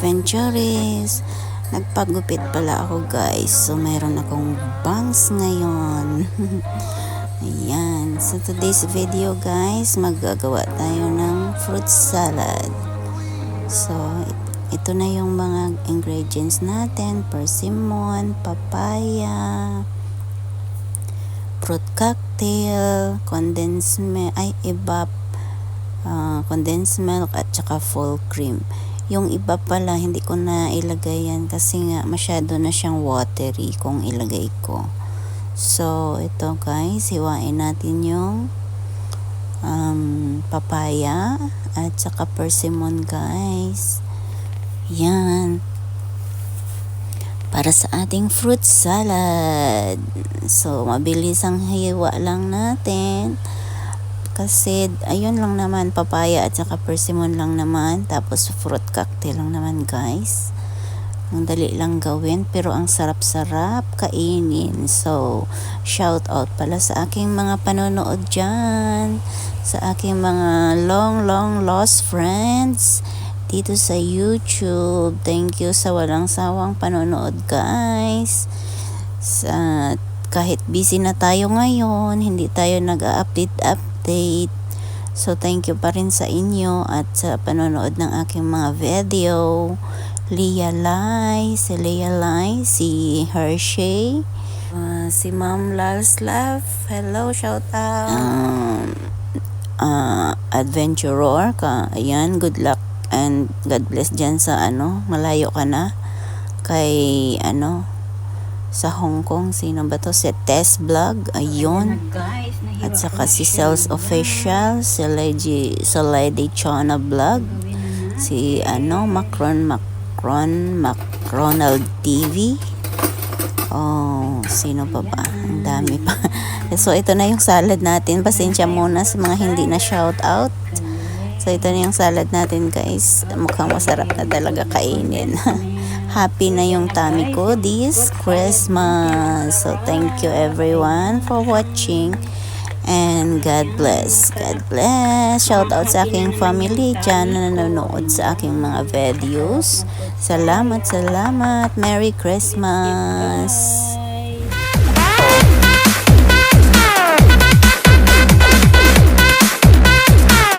adventurist. Nagpagupit pala ako guys. So mayroon akong bangs ngayon. Ayan. So today's video guys, maggagawa tayo ng fruit salad. So ito na yung mga ingredients natin. Persimmon, papaya, fruit cocktail, condensed milk, condensed milk at saka full cream. Yung iba pala hindi ko na ilagay yan kasi nga masyado na siyang watery kung ilagay ko. So ito guys, hiwain natin yung papaya at saka persimmon guys. Yan. Para sa ating fruit salad. So mabilis ang hiwa lang natin. Kasi ayun lang naman, papaya at saka persimmon lang naman, tapos fruit cocktail lang naman guys. Ang dali lang gawin pero ang sarap-sarap kainin. So shout out pala sa aking mga panonood dyan, sa aking mga long lost friends dito sa YouTube. Thank you sa walang sawang panonood guys. Kahit busy na tayo ngayon, hindi tayo nag-update. So thank you pa rin sa inyo at sa panonood ng aking mga video. Leah Lai, si Hershey, si Ma'am Lalslav, hello, shout out. Adventurer ka, ayan, good luck and God bless dyan sa malayo ka na kay sa Hong Kong. Sino ba to? Si Tess Vlog, ayun. At saka si Sales Official, si Lady Chona Vlog, si Macronald TV. Oh, sino pa ba? Ang dami pa. So ito na yung salad natin. Pasensya muna sa mga hindi na shout out. So ito na yung salad natin guys. Mukhang masarap na talaga kainin. Happy na yung tummy ko this Christmas. So thank you everyone for watching. And God bless. God bless. Shout out sa aking family dyan na nanonood sa aking mga videos. Salamat. Merry Christmas.